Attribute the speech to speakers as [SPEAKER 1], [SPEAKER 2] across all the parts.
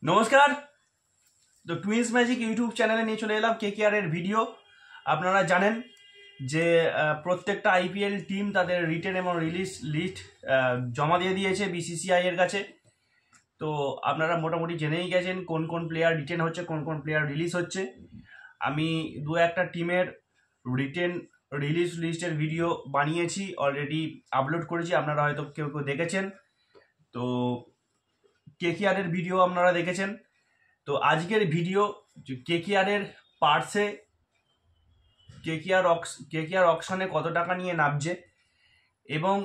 [SPEAKER 1] নমস্কার। তো twins magic YouTube চ্যানেলে নিয়ে চলে এলাম কেকেআর এর ভিডিও। আপনারা জানেন যে প্রত্যেকটা আইপিএল টিম তাদের রিটেন এবং রিলিজ লিস্ট জমা দিয়ে দিয়েছে বিসিসিআই এর কাছে। তো আপনারা মোটামুটি জেনেই গেছেন কোন কোন প্লেয়ার রিটেন হচ্ছে, কোন কোন প্লেয়ার রিলিজ হচ্ছে। আমি দু একটা টিমের রিটেন রিলিজ লিস্টের ভিডিও বানিয়েছি, অলরেডি আপলোড করেছি, আপনারা হয়তো কেউ কেউ দেখেছেন। তো কেকেআর এর ভিডিও আপনারা দেখেছেন। তো আজকের ভিডিও কেকেআরের পার্সে কেকেআর অকশনে কত টাকা নিয়ে নামছে এবং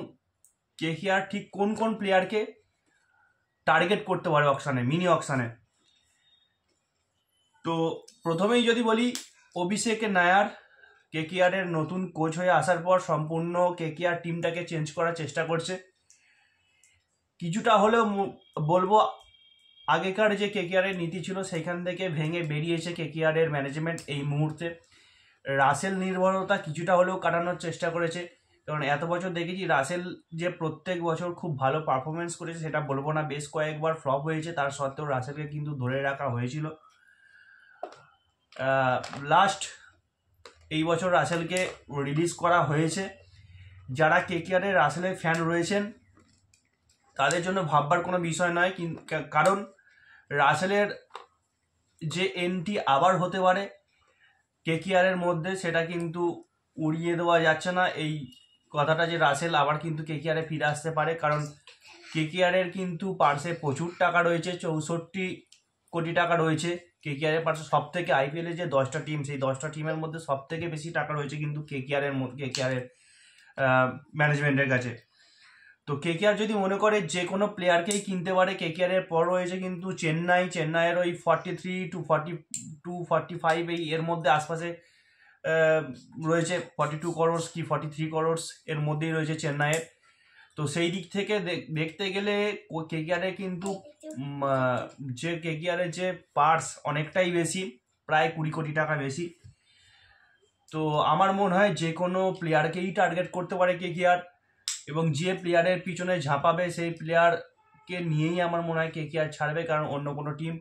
[SPEAKER 1] কেকেআর ঠিক কোন কোন প্লেয়ারকে টার্গেট করতে পারে অকশনে, মিনি অকশনে। তো প্রথমেই যদি বলি, অভিষেক নায়ার কেকেআরের নতুন কোচ হয়ে আসার পর সম্পূর্ণ কেকেআর টিমটাকে চেঞ্জ করার চেষ্টা করছে। কিছুটা হলেও বলবো আগেকার যে কেকেআরের নীতি ছিল সেখান থেকে ভেঙে বেরিয়েছে কেকেআরের ম্যানেজমেন্ট এই মুহূর্তে। রাসেল নির্ভরতা কিছুটা হলেও কাটানোর চেষ্টা করেছে, কারণ এত বছর দেখেছি রাসেল যে প্রত্যেক বছর খুব ভালো পারফরমেন্স করেছে সেটা বলবো না, বেশ কয়েকবার ফ্লপ হয়েছে, তার সত্ত্বেও রাসেলকে কিন্তু ধরে রাখা হয়েছিল। লাস্ট এই বছর রাসেলকে রিলিজ করা হয়েছে। যারা কেকেআরের রাসেলের ফ্যান রয়েছেন তাদের জন্য ভাববার কোনো বিষয় নয়, কারণ রাসেলের যে এন্ট্রি আবার হতে পারে কেকেআরের মধ্যে সেটা কিন্তু উড়িয়ে দেওয়া যাচ্ছে না। এই কথাটা যে রাসেল আবার কিন্তু কেকেআরে ফিরে আসতে পারে, কারণ কেকেআরের কিন্তু পার্সে প্রচুর টাকা রয়েছে, 64 কোটি টাকা রয়েছে কেকেআরের পার্সে। সব থেকে আইপিএলে যে 10টা টিম, সেই 10টা টিমের মধ্যে সব থেকে বেশি টাকা রয়েছে কিন্তু কেকেআরের ম্যানেজমেন্টের কাছে। তো কেকেআর যদি মনে করে যে কোনো প্লেয়ারকেই কিনতে পারে, কেকেআরের পর রয়েছে কিন্তু চেন্নাইয়ের ওই 43 to 45 এই এর মধ্যে আশপাশে রয়েছে, 42 করোড়স কি 43 করোড়স এর মধ্যেই রয়েছে চেন্নাইয়ের। তো সেই দিক থেকে দেখতে গেলে কেকেআরের কিন্তু কেকেআরের যে পার্স অনেকটাই বেশি, প্রায় 20 কোটি টাকা বেশি। তো আমার মনে হয় যে কোনো প্লেয়ারকেই টার্গেট করতে পারে কেকেআর, এবং যে প্লেয়ারের পিছনে ঝাঁপাবে সেই প্লেয়ারকে নিয়েই আমার মনে হয় কেকেআর ছাড়বে, কারণ অন্য কোনো টিম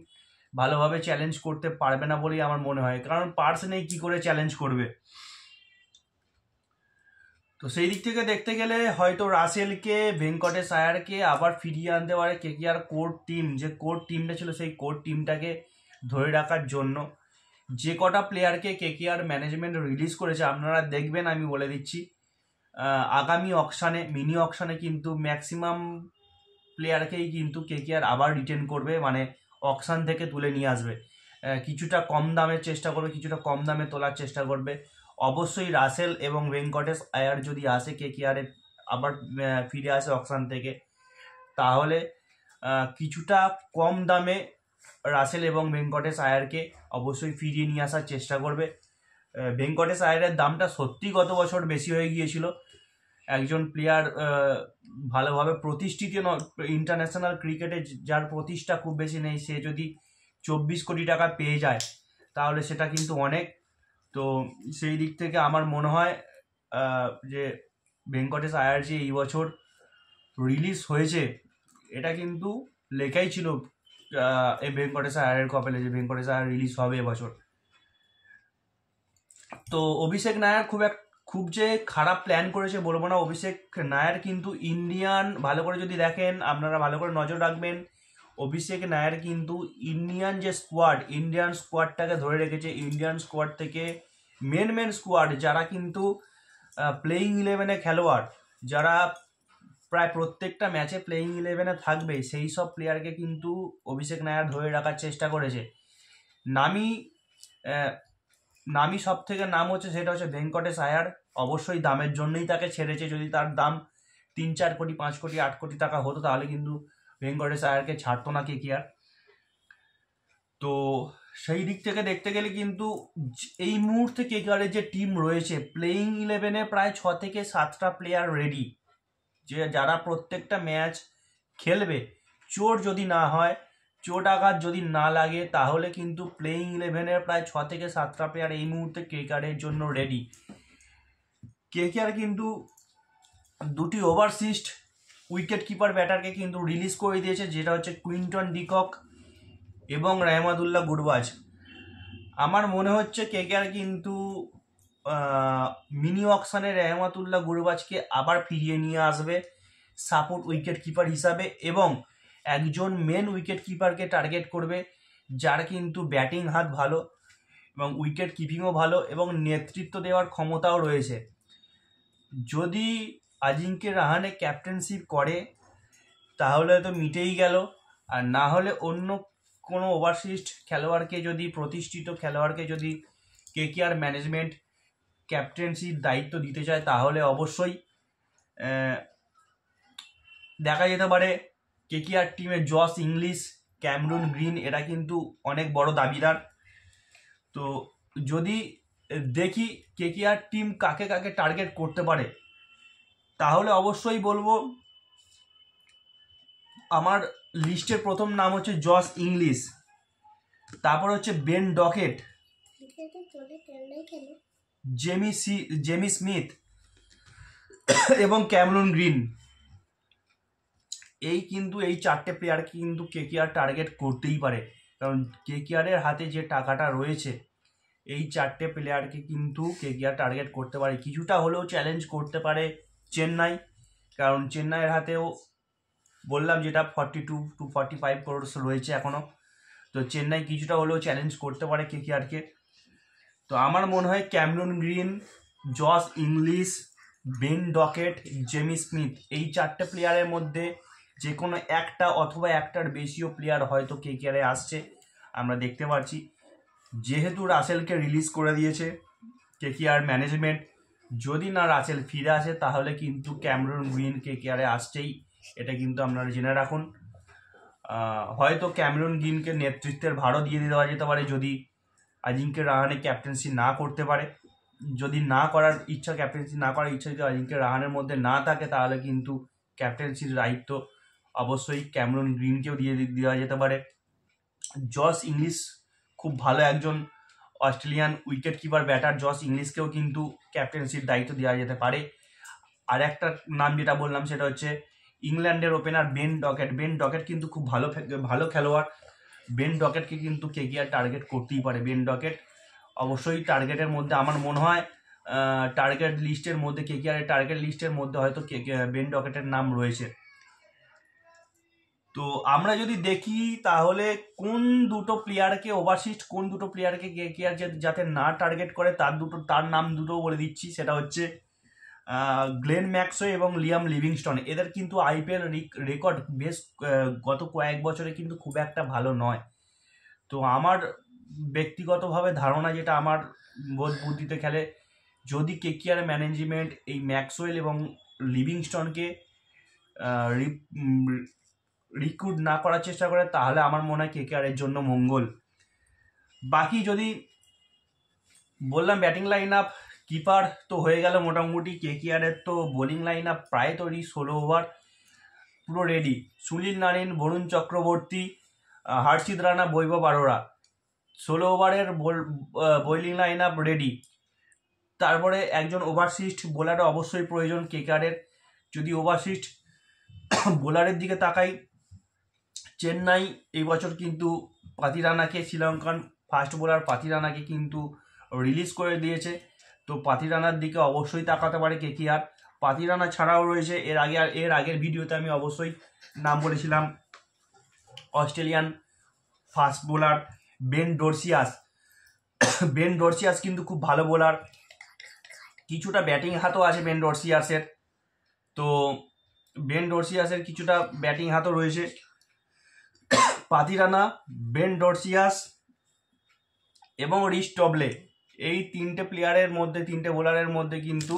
[SPEAKER 1] ভালোভাবে চ্যালেঞ্জ করতে পারবে না বলেই আমার মনে হয়, কারণ পার্স নেই কি করে চ্যালেঞ্জ করবে। তো সেই দিক থেকে দেখতে গেলে হয়তো রাসেলকে, ভেঙ্কটেশ আয়ারকে আবার ফিরিয়ে আনতে পারে কেকেআর কোর টিম, যে কোর টিমটা ছিল সেই কোর টিমটাকে ধরে রাখার জন্য। যে কটা প্লেয়ারকে কেকেআর ম্যানেজমেন্ট রিলিজ করেছে আপনারা দেখবেন, আমি বলে দিচ্ছি, আগামী অকশানে, মিনি অকশানে কিন্তু ম্যাক্সিমাম প্লেয়ারকেই কিন্তু কেকেআর আবার রিটেন করবে, মানে অকশান থেকে তুলে নিয়ে আসবে। কিছুটা কম দামের চেষ্টা করবে, কিছুটা কম দামে তোলার চেষ্টা করবে। অবশ্যই রাসেল এবং ভেঙ্কটেশ আয়ার যদি আসে কেকেআরে আবার ফিরে আসে অকশান থেকে, তাহলে কিছুটা কম দামে রাসেল এবং ভেঙ্কটেশ আয়ারকে অবশ্যই ফিরিয়ে নিয়ে আসার চেষ্টা করবে। ভেঙ্কটেশ আয়ারের দামটা সত্যি গত বছর বেশি হয়ে গিয়েছিল। একজন প্লেয়ার ভালোভাবে প্রতিষ্ঠিত ইন্টারন্যাশনাল ক্রিকেটে যার প্রতিষ্ঠা খুব বেশি নেই, সে যদি 24 কোটি টাকা পেয়ে যায় তাহলে সেটা কিন্তু অনেক। তো সেই দিক থেকে আমার মনে হয় যে ভেঙ্কটেশ আয়ার যে এই বছর রিলিজ হয়েছে এটা কিন্তু লেখাই ছিল এই ভেঙ্কটেশ আয়ারের কপালে যে ভেঙ্কটেশ আয়ার রিলিজ হবে এবছর। তো অভিষেক নায়ার খুব যে খারাপ প্ল্যান করেছে বলবো না। অভিষেক নায়ার কিন্তু ইন্ডিয়ান, ভালো করে যদি দেখেন আপনারা, ভালো করে নজর রাখবেন, অভিষেক নায়ার কিন্তু ইন্ডিয়ান স্কোয়াডটাকে ধরে রেখেছে। ইন্ডিয়ান স্কোয়াড থেকে মেন স্কোয়াড যারা কিন্তু প্লেয়িং 11-এ খেলোয়াড়, যারা প্রায় প্রত্যেকটা ম্যাচে প্লেয়িং 11-এ থাকবে, সেই সব প্লেয়ারকে কিন্তু অভিষেক নায়ার ধরে রাখার চেষ্টা করেছে। নামি সব থেকে নাম হচ্ছে, সেটা হচ্ছে ভেঙ্কটেশ আয়ার। অবশ্যই দামের জন্যই তাকে ছেড়েছে। যদি তার দাম 3-4 কোটি, 5 কোটি, 8 কোটি টাকা হতো তাহলে কিন্তু ভেঙ্কটেশ আয়ারকে ছাড়তো না কেকেআর। তো সেই দিক থেকে দেখতে গেলে কিন্তু এই মুহূর্তে কেকেআরের যে টিম রয়েছে, প্লেয়িং 11-এ প্রায় 6 থেকে 7টা প্লেয়ার রেডি, যে যারা প্রত্যেকটা ম্যাচ খেলবে। চোট যদি না হয়, চোট আঘাত যদি না লাগে, তাহলে কিন্তু প্লেয়িং 11-এর প্রায় 6 থেকে 7টা প্লেয়ার এই মুহূর্তে কেকেআরের জন্য রেডি। কেকেআর কিন্তু দুটি উইকেট কিপার ব্যাটারকে কিন্তু রিলিজ করে দিয়েছে, যেটা হচ্ছে কুইন্টন ডিকক এবং রেহমাতুল্লাহ গুরবাজ। আমার মনে হচ্ছে কেকেআর কিন্তু মিনি অকশনে রেহমাতুল্লাহ গুরবাজকে আবার ফিরিয়ে নিয়ে আসবে সাপোর্ট উইকেট কিপার হিসাবে, এবং একজন মেন উইকেট কিপারকে টার্গেট করবে যার কিন্তু ব্যাটিং হাত ভালো এবং উইকেট কিপিংও ভালো এবং নেতৃত্ব দেওয়ার ক্ষমতাও রয়েছে। যদি আজিঙ্কে রাহানে ক্যাপ্টেনশিপ করে তাহলে তো মিটেই গেল, আর না হলে অন্য কোনো ওভারসিজ খেলোয়াড়কে যদি, প্রতিষ্ঠিত খেলোয়াড়কে যদি কেকেআর ম্যানেজমেন্ট ক্যাপ্টেন্সির দায়িত্ব দিতে চায় তাহলে অবশ্যই দেখা যেতে পারে কেকেআর টিমে জস ইংলিশ, ক্যামরুন গ্রিন এরা কিন্তু অনেক বড় দাবিদার। তো যদি দেখি কেকেআর টিম কাকে কাকে টার্গেট করতে পারে তাহলে অবশ্যই বলবো আমার লিস্টের প্রথম নাম হচ্ছে জস ইংলিশ, তারপর হচ্ছে বেন ডকেট, জেমি স্মিথ এবং ক্যামরুন গ্রিন। এই চারটে প্লেয়ারকে কিন্তু কেকেআর টার্গেট করতেই পারে, কারণ কেকেআরের হাতে যে টাকাটা রয়েছে এই চারটে প্লেয়ারকে কিন্তু কেকেআর টার্গেট করতে পারে। কিছুটা হলেও চ্যালেঞ্জ করতে পারে চেন্নাই, কারণ চেন্নাইয়ের হাতেও বললাম যেটা 42 to 45 crores রয়েছে এখনও। তো চেন্নাই কিছুটা হলেও চ্যালেঞ্জ করতে পারে কেকেআরকে। তো আমার মনে হয় Cameron green, Jos English, Ben docket, Jamie Smith এই চারটে প্লেয়ারের মধ্যে যে কোনো একটা অথবা একটার বেশিও প্লেয়ার হয়তো কেকেআরে আসছে আমরা দেখতে পাচ্ছি। যেহেতু রাসেলকে রিলিজ করে দিয়েছে কেকেআর ম্যানেজমেন্ট, যদি না রাসেল ফিরে আসে তাহলে কিন্তু ক্যামরুন গ্রিন কেকেআরে আসছেই, এটা কিন্তু আপনারা জেনে রাখুন। হয়তো ক্যামরুন গ্রিনকে নেতৃত্বের ভারও দিয়ে দেওয়া যেতে পারে যদি আজিঙ্কে রাহানে ক্যাপ্টেন্সি না করতে পারে। যদি না করার ইচ্ছা, ক্যাপ্টেন্সি না করার ইচ্ছা যদি আজিঙ্কে রাহানের মধ্যে না থাকে তাহলে কিন্তু ক্যাপ্টেন্সির দায়িত্ব অবশ্যই ক্যামরুন গ্রিনকেও দিয়ে দেওয়া যেতে পারে। জস ইংলিশ খুব ভালো একজন Australian wicket keeper batter, Josh ইংলিশকেও কিন্তু ক্যাপ্টেন্সির দায়িত্ব দেওয়া যেতে পারে। আর একটা নাম যেটা বললাম সেটা হচ্ছে ইংল্যান্ডের opener Ben docket. Ben docket কিন্তু খুব ভালো খেলোয়াড়। বেন ডকেটকে কিন্তু কেকেআর টার্গেট করতেই পারে। বেন ডকেট অবশ্যই টার্গেটের মধ্যে, আমার মনে হয় টার্গেট লিস্টের মধ্যে, কেকেআরের টার্গেট লিস্টের মধ্যে হয়তো বেন ডকেটের নাম রয়েছে। তো আমরা যদি দেখি তাহলে কোন দুটো প্লেয়ারকে কেকেআর যাতে না টার্গেট করে তার নাম দুটো বলে দিচ্ছি। সেটা হচ্ছে গ্লেন ম্যাক্সওয়ে এবং লিয়াম লিভিংস্টন। এদের কিন্তু আইপিএল রেকর্ড বেশ গত কয়েক বছরে কিন্তু খুব একটা ভালো নয়। তো আমার ব্যক্তিগতভাবে ধারণা, যেটা আমার বোধ বুদ্ধিতে খেলে, যদি কেকেআর ম্যানেজমেন্ট এই ম্যাক্সওয়েল এবং লিভিংস্টনকে রিক্রুট না করার চেষ্টা করে তাহলে আমার মনে হয় কেকেআরের জন্য মঙ্গল। বাকি যদি বললাম ব্যাটিং লাইন আপ, কিপার তো হয়ে গেল মোটামুটি। কেকেআরের তো বোলিং লাইন আপ প্রায় তৈরি, 16 ওভার পুরো রেডি। সুনীল নারিন, বরুণ চক্রবর্তী, হর্ষিত রানা, বৈভব আরোরা, 16 ওভারের বোলিং লাইন আপ রেডি। তারপরে একজন ওভারসিস্ট বোলারও অবশ্যই প্রয়োজন কেকেআরের। যদি ওভারসিস্ট বোলারের দিকে তাকাই, চেন্নাই এই বছর কিন্তু পাতিরানাকে, শ্রীলঙ্কান ফাস্ট বোলার পাতিরানাকে কিন্তু রিলিজ করে দিয়েছে। তো পাতিরানার দিকে অবশ্যই তাকাতে পারে কেকেআর। পাতিরানা ছাড়াও রয়েছে এর আগের ভিডিওতে আমি অবশ্যই নাম বলেছিলাম Australian fast bowler Ben Dwarshuis. Ben Dwarshuis কিন্তু খুব ভালো বোলার, কিছুটা ব্যাটিং হাতও আছে বেন ডর্সিয়াসের। তো বেন ডর্সিয়াসের কিছুটা ব্যাটিং হাতও রয়েছে। পাতিরানা, বেন ডর্সিয়াস এবং রিস টবলে, এই তিনটে বোলারের মধ্যে কিন্তু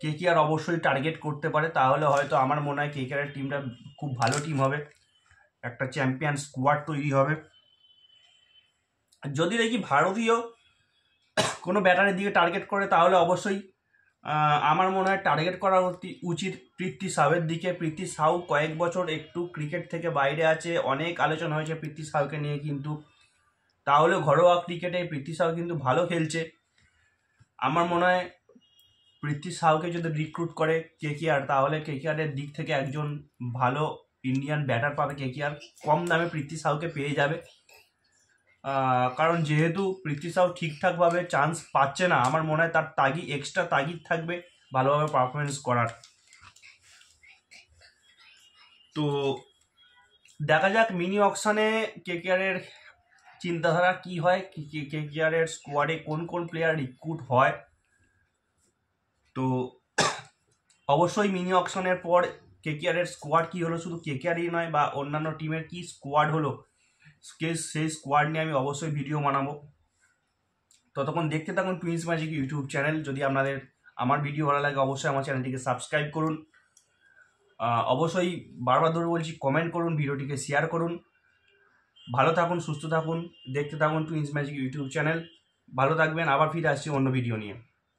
[SPEAKER 1] কেকেআর অবশ্যই টার্গেট করতে পারে। তাহলে হয়তো আমার মনে হয় কেকেআরের টিমটা খুব ভালো টিম হবে, একটা চ্যাম্পিয়ন স্কোয়াড তৈরি হবে। যদি দেখি ভারতীয় কোনো ব্যাটারের দিকে টার্গেট করে তাহলে অবশ্যই আমার মনে হয় টার্গেট করা উচিত পৃথ্বী শাওয়ের দিকে। পৃথ্বী শাও কয়েক বছর একটু ক্রিকেট থেকে বাইরে আছে, অনেক আলোচনা হয়েছে পৃথ্বী শাওকে নিয়ে, কিন্তু তাহলে ঘরোয়া ক্রিকেটে পৃথ্বী শাও কিন্তু ভালো খেলছে। আমার মনে হয় পৃথ্বী শাওকে যদি রিক্রুট করে কেকেআর তাহলে কেকেআরের দিক থেকে একজন ভালো ইন্ডিয়ান ব্যাটার পাবে কেকেআর, কম দামে পৃথ্বী সাউকে পেয়ে যাবে। কারণ যেহেতু পৃথ্বী সাউ ঠিকঠাকভাবে চান্স পাচ্ছে না, আমার মনে হয় তার এক্সট্রা তাগিদ থাকবে ভালোভাবে পারফরমেন্স করার। তো দেখা যাক মিনি অকশনে কেকেআরের চিন্তাধারা কি হয়, কেকেআরের স্কোয়াডে কোন কোন প্লেয়ার রিক্রুট হয়। তো অবশ্যই মিনি অকশনের পর কেকেআরের স্কোয়াড কি হলো, শুধু কেকেআরই নয় বা অন্যান্য টিমের কি স্কোয়াড হলো, সেই স্কোয়াড নিয়ে আমি অবশ্যই ভিডিও বানাবো। ততক্ষণ দেখতে থাকুন টুইন্স ম্যাজিক ইউটিউব চ্যানেল। যদি আপনাদের আমার ভিডিও ভালো লাগে অবশ্যই আমার চ্যানেলটিকে সাবস্ক্রাইব করুন। অবশ্যই বারবার ধরে বলছি, কমেন্ট করুন, ভিডিওটিকে শেয়ার করুন। ভালো থাকুন, সুস্থ থাকুন, দেখতে থাকুন টুইন্স ম্যাজিক ইউটিউব চ্যানেল। ভালো থাকবেন, আবার ফিরে আসছি অন্য ভিডিও নিয়ে।